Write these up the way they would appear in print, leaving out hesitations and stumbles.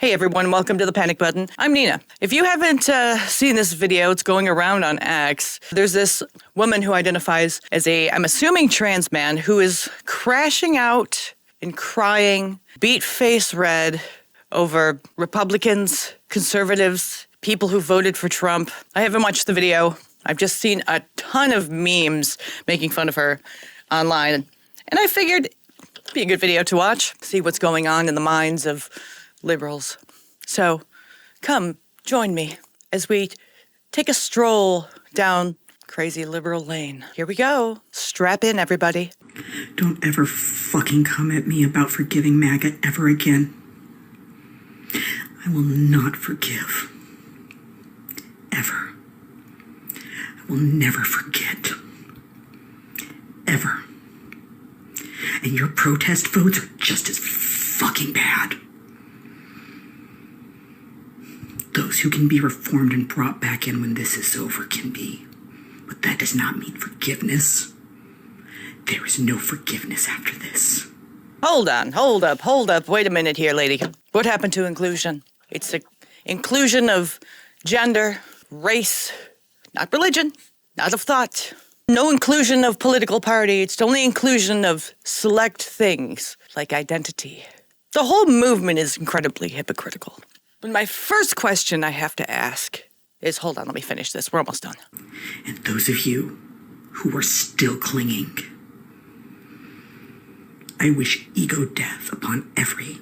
Hey everyone, welcome to the Panic Button. I'm Nina. If you haven't seen this video, it's going around on X. There's this woman who identifies as I'm assuming trans man, who is crashing out and crying, beet face red, over Republicans, conservatives, people who voted for Trump. I haven't watched the video. I've just seen a ton of memes making fun of her online. And I figured it'd be a good video to watch, see what's going on in the minds of liberals. So come join me as we take a stroll down crazy liberal lane. Here we go. Strap in, everybody. Don't ever fucking come at me about forgiving MAGA ever again. I will not forgive. Ever. I will never forget. Ever. And your protest votes are just as fucking bad. Those who can be reformed and brought back in when this is over can be. But that does not mean forgiveness. There is no forgiveness after this. Hold up. Wait a minute here, lady. What happened to inclusion? It's the inclusion of gender, race, not religion, not of thought. No inclusion of political party. It's only inclusion of select things like identity. The whole movement is incredibly hypocritical. But my first question I have to ask is, hold on, let me finish this. We're almost done. And those of you who are still clinging, I wish ego death upon every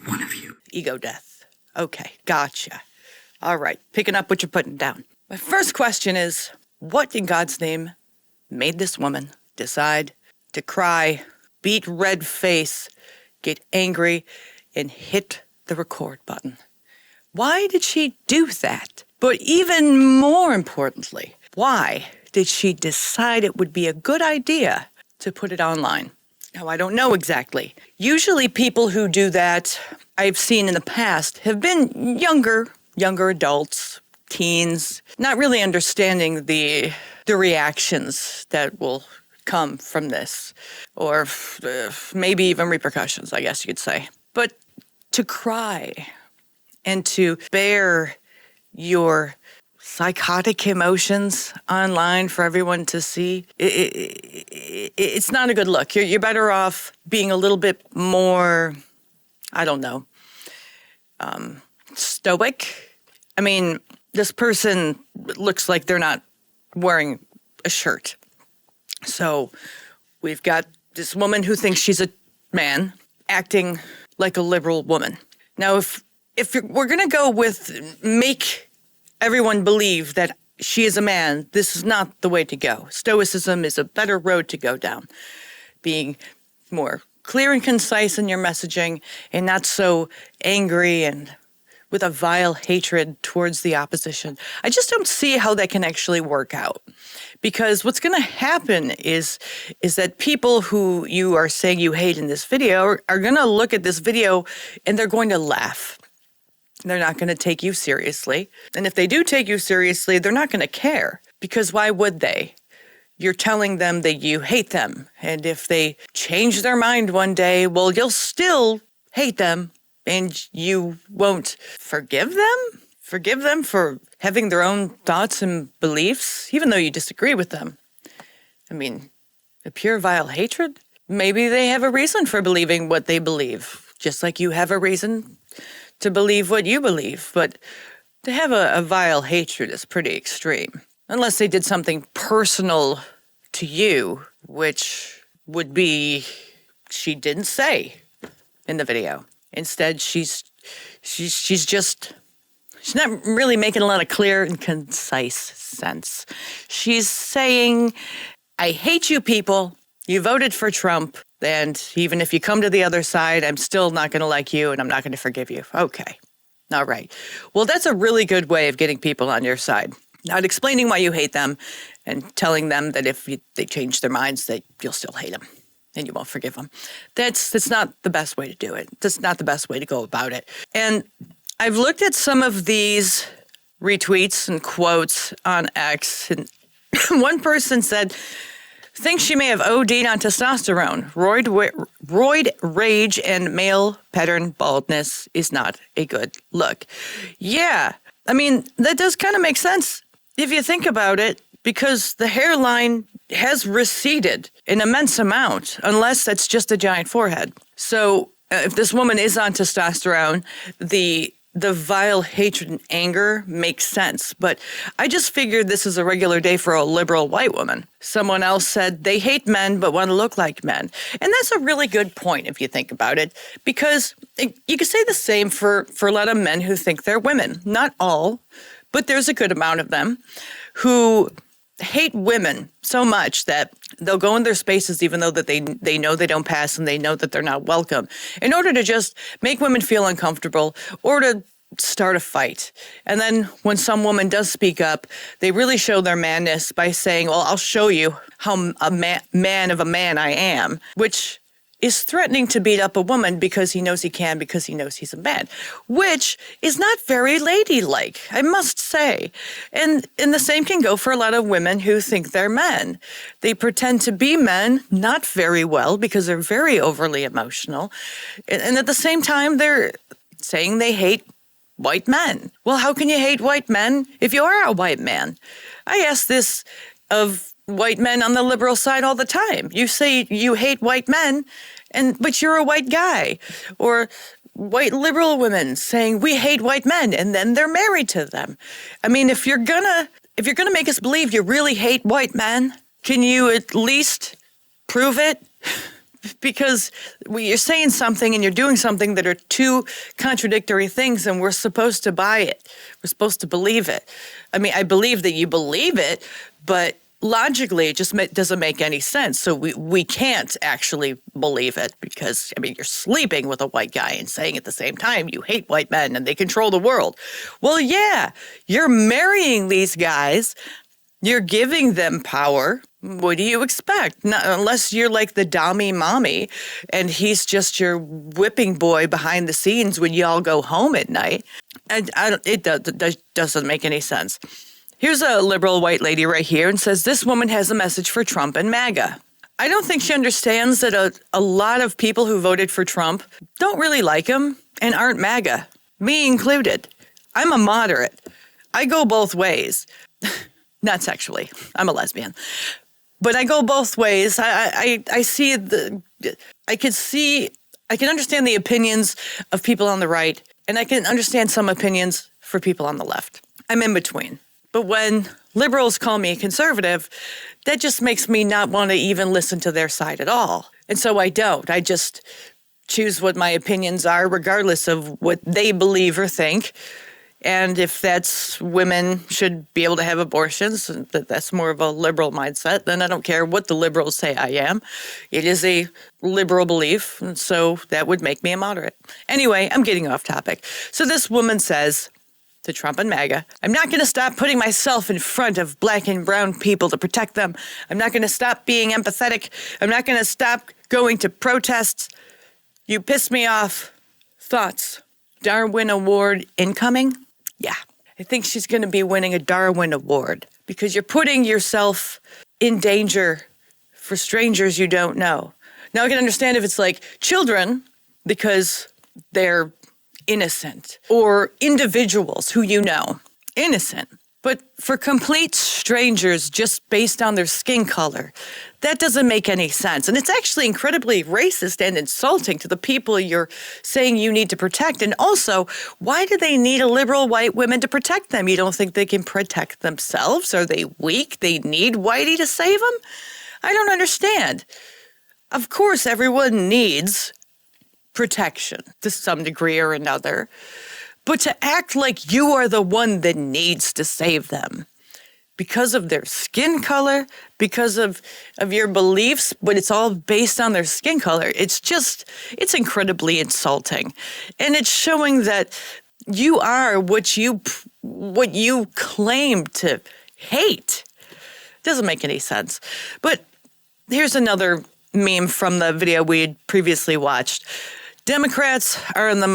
one of you. Ego death. Okay, gotcha. All right, picking up what you're putting down. My first question is, what in God's name made this woman decide to cry, beat red face, get angry, and hit the record button? Why did she do that? But even more importantly, why did she decide it would be a good idea to put it online? Now, I don't know exactly. Usually people who do that, I've seen in the past, have been younger adults, teens, not really understanding the reactions that will come from this, or maybe even repercussions, I guess you could say. But to cry and to bear your psychotic emotions online for everyone to see, it's not a good look. You're better off being a little bit more, I don't know, stoic. I mean, this person looks like they're not wearing a shirt. So we've got this woman who thinks she's a man acting like a liberal woman. Now, if we're going to go with make everyone believe that she is a man, this is not the way to go. Stoicism is a better road to go down. Being more clear and concise in your messaging and not so angry and with a vile hatred towards the opposition. I just don't see how that can actually work out. Because what's going to happen is that people who you are saying you hate in this video are going to look at this video and they're going to laugh. They're not going to take you seriously. And if they do take you seriously, they're not going to care. Because why would they? You're telling them that you hate them. And if they change their mind one day, well, you'll still hate them. And you won't forgive them? Forgive them for having their own thoughts and beliefs, even though you disagree with them. I mean, a pure vile hatred? Maybe they have a reason for believing what they believe, just like you have a reason to believe what you believe. But to have a vile hatred is pretty extreme. Unless they did something personal to you, which would be she didn't say in the video. Instead, she's not really making a lot of clear and concise sense. She's saying, I hate you people. You voted for Trump. And even if you come to the other side, I'm still not going to like you and I'm not going to forgive you. Okay. All right. Well, that's a really good way of getting people on your side. Not explaining why you hate them and telling them that if they change their minds, that you'll still hate them. And you won't forgive them. That's not the best way to do it. That's not the best way to go about it. And I've looked at some of these retweets and quotes on X, and one person said, thinks she may have OD'd on testosterone. Roid rage and male pattern baldness is not a good look. Yeah, I mean, that does kind of make sense if you think about it, because the hairline has receded an immense amount, unless that's just a giant forehead. So if this woman is on testosterone, the vile hatred and anger makes sense. But I just figured this is a regular day for a liberal white woman. Someone else said they hate men but want to look like men. And that's a really good point if you think about it, because you could say the same for a lot of men who think they're women. Not all, but there's a good amount of them who hate women so much that they'll go in their spaces even though that they know they don't pass and they know that they're not welcome, in order to just make women feel uncomfortable or to start a fight. And then when some woman does speak up, they really show their manness by saying, well, I'll show you how a man of a man I am, which is threatening to beat up a woman because he knows he can, because he knows he's a man, which is not very ladylike, I must say. And the same can go for a lot of women who think they're men. They pretend to be men not very well because they're very overly emotional. And at the same time, they're saying they hate white men. Well, how can you hate white men if you are a white man? I ask this of white men on the liberal side all the time. You say you hate white men, but you're a white guy. Or white liberal women saying we hate white men, and then they're married to them. I mean, if you're gonna make us believe you really hate white men, can you at least prove it? Because you're saying something and you're doing something that are two contradictory things, and we're supposed to buy it. We're supposed to believe it. I mean, I believe that you believe it, but logically, it just doesn't make any sense. So we can't actually believe it because, I mean, you're sleeping with a white guy and saying at the same time you hate white men and they control the world. Well, yeah, you're marrying these guys. You're giving them power. What do you expect? Not, unless you're like the Dami mommy and he's just your whipping boy behind the scenes when you all go home at night. It doesn't make any sense. Here's a liberal white lady right here and says this woman has a message for Trump and MAGA. I don't think she understands that a lot of people who voted for Trump don't really like him and aren't MAGA, me included. I'm a moderate. I go both ways. Not sexually. I'm a lesbian. But I go both ways. I can understand the opinions of people on the right, and I can understand some opinions for people on the left. I'm in between. But when liberals call me a conservative, that just makes me not want to even listen to their side at all. And so I don't. I just choose what my opinions are, regardless of what they believe or think. And if that's women should be able to have abortions, that's more of a liberal mindset, then I don't care what the liberals say I am. It is a liberal belief, and so that would make me a moderate. Anyway, I'm getting off topic. So this woman says to Trump and MAGA, I'm not going to stop putting myself in front of black and brown people to protect them. I'm not going to stop being empathetic. I'm not going to stop going to protests. You piss me off. Thoughts? Darwin Award incoming? Yeah. I think she's going to be winning a Darwin Award because you're putting yourself in danger for strangers you don't know. Now I can understand if it's like children because they're innocent, or individuals who you know, innocent. But for complete strangers just based on their skin color, that doesn't make any sense. And it's actually incredibly racist and insulting to the people you're saying you need to protect. And also, why do they need a liberal white woman to protect them? You don't think they can protect themselves? Are they weak? They need whitey to save them? I don't understand. Of course, everyone needs protection to some degree or another. But to act like you are the one that needs to save them because of their skin color, because of your beliefs, but it's all based on their skin color, it's incredibly insulting. And it's showing that you are what you claim to hate. Doesn't make any sense. But here's another meme from the video we had previously watched. Democrats are in the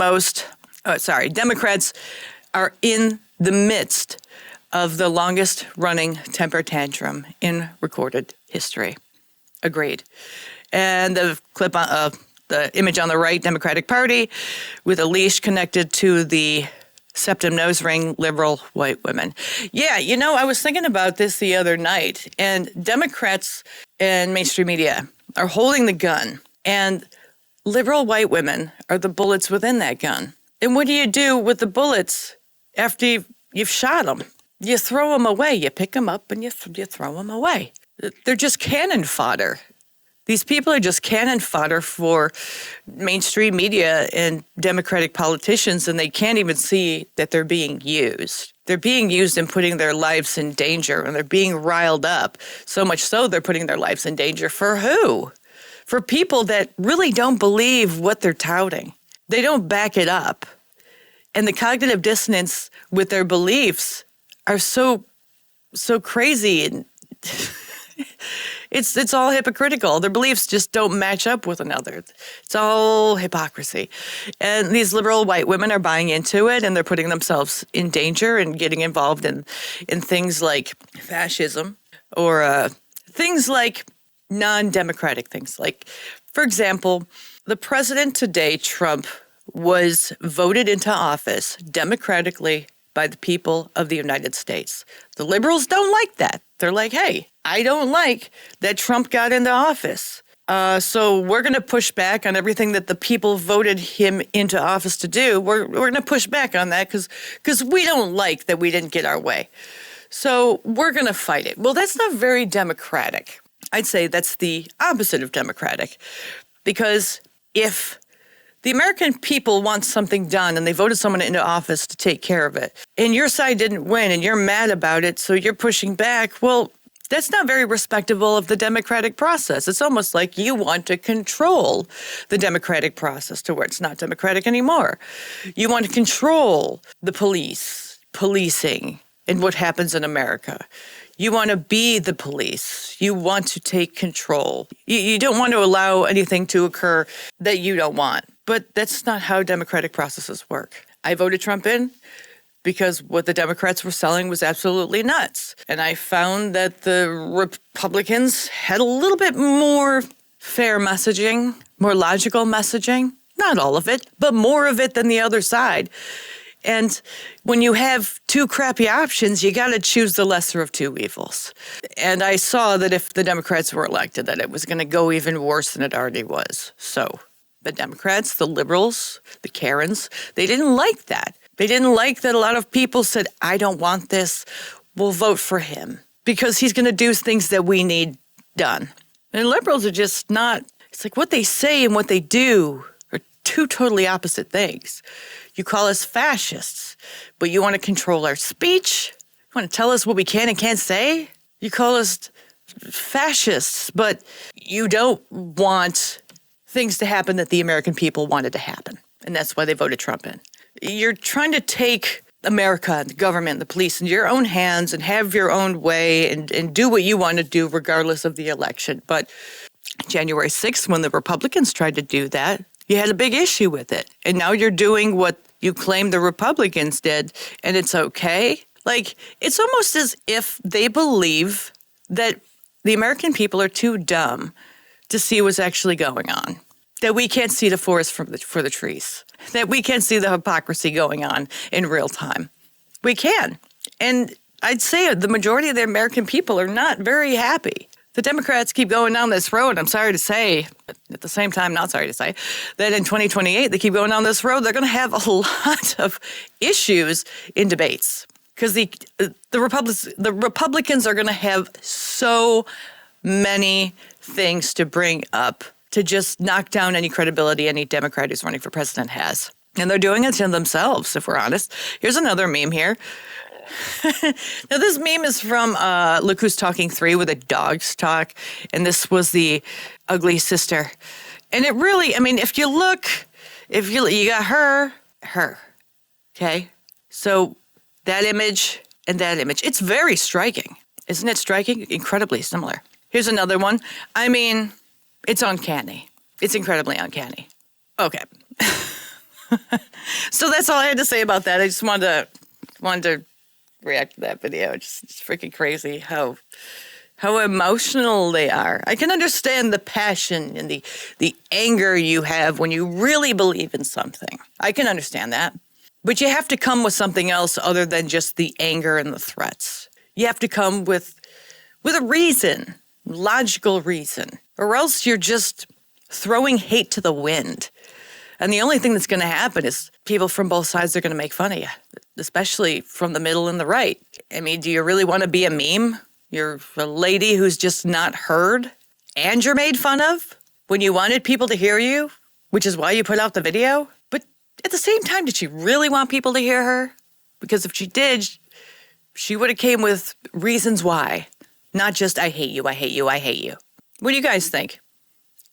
midst of the longest running temper tantrum in recorded history. Agreed. And the clip on the image on the right, Democratic Party, with a leash connected to the septum nose ring, liberal white women. Yeah, I was thinking about this the other night, and Democrats and mainstream media are holding the gun, and liberal white women are the bullets within that gun. And what do you do with the bullets after you've shot them? You throw them away. You pick them up and you throw them away. They're just cannon fodder. These people are just cannon fodder for mainstream media and Democratic politicians, and they can't even see that they're being used. They're being used and putting their lives in danger, and they're being riled up. So much so they're putting their lives in danger for who? For people that really don't believe what they're touting. They don't back it up. And the cognitive dissonance with their beliefs are so crazy, and it's all hypocritical. Their beliefs just don't match up with another. It's all hypocrisy. And these liberal white women are buying into it, and they're putting themselves in danger and getting involved in things like fascism or things like non-democratic things. Like, for example, the president today, Trump, was voted into office democratically by the people of the United States. The liberals don't like that. They're like, hey, I don't like that Trump got into office. So we're going to push back on everything that the people voted him into office to do. We're going to push back on that because we don't like that we didn't get our way. So we're going to fight it. Well, that's not very democratic. I'd say that's the opposite of democratic. Because if the American people want something done and they voted someone into office to take care of it, and your side didn't win and you're mad about it, so you're pushing back, well, that's not very respectable of the democratic process. It's almost like you want to control the democratic process to where it's not democratic anymore. You want to control the policing, and what happens in America. You want to be the police. You want to take control. You don't want to allow anything to occur that you don't want. But that's not how democratic processes work. I voted Trump in because what the Democrats were selling was absolutely nuts. And I found that the Republicans had a little bit more fair messaging, more logical messaging. Not all of it, but more of it than the other side. And when you have two crappy options, you got to choose the lesser of two evils. And I saw that if the Democrats were elected, that it was going to go even worse than it already was. So the Democrats, the liberals, the Karens, they didn't like that. They didn't like that a lot of people said, I don't want this. We'll vote for him because he's going to do things that we need done. And liberals are just not, it's like what they say and what they do are two totally opposite things. You call us fascists, but you want to control our speech? You want to tell us what we can and can't say? You call us fascists, but you don't want things to happen that the American people wanted to happen. And that's why they voted Trump in. You're trying to take America, the government, the police into your own hands and have your own way and do what you want to do regardless of the election. But January 6th, when the Republicans tried to do that, you had a big issue with it. And now you're doing what you claim the Republicans did, and it's okay. Like, it's almost as if they believe that the American people are too dumb to see what's actually going on, that we can't see the forest for the trees, that we can't see the hypocrisy going on in real time. We can. And I'd say the majority of the American people are not very happy. The Democrats keep going down this road. I'm sorry to say, but at the same time, not sorry to say, that in 2028, they keep going down this road. They're going to have a lot of issues in debates because the Republicans are going to have so many things to bring up to just knock down any credibility any Democrat who's running for president has. And they're doing it to themselves, if we're honest. Here's another meme here. Now, this meme is from Look Who's Talking 3 with the dogs talk. And this was the ugly sister. And it really, I mean, if you got her. Okay? So that image and that image, it's very striking. Isn't it striking? Incredibly similar. Here's another one. I mean, it's uncanny. It's incredibly uncanny. Okay. So that's all I had to say about that. I just wanted to react to that video. It's freaking crazy how how emotional they are. I can understand the passion and the anger you have when you really believe in something. I can understand that. But you have to come with something else other than just the anger and the threats. You have to come with a reason, logical reason, or else you're just throwing hate to the wind. And the only thing that's going to happen is people from both sides are going to make fun of you, especially from the middle and the right. I mean, do you really want to be a meme? You're a lady who's just not heard and you're made fun of when you wanted people to hear you, which is why you put out the video. But at the same time, did she really want people to hear her? Because if she did, she would have came with reasons why, not just I hate you, I hate you, I hate you. What do you guys think?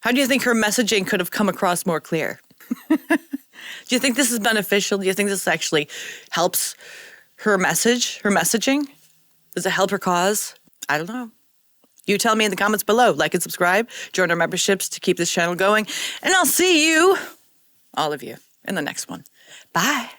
How do you think her messaging could have come across more clear? Do you think this is beneficial? Do you think this actually helps her messaging? Does it help her cause? I don't know. You tell me in the comments below. Like and subscribe. Join our memberships to keep this channel going. And I'll see you, all of you, in the next one. Bye.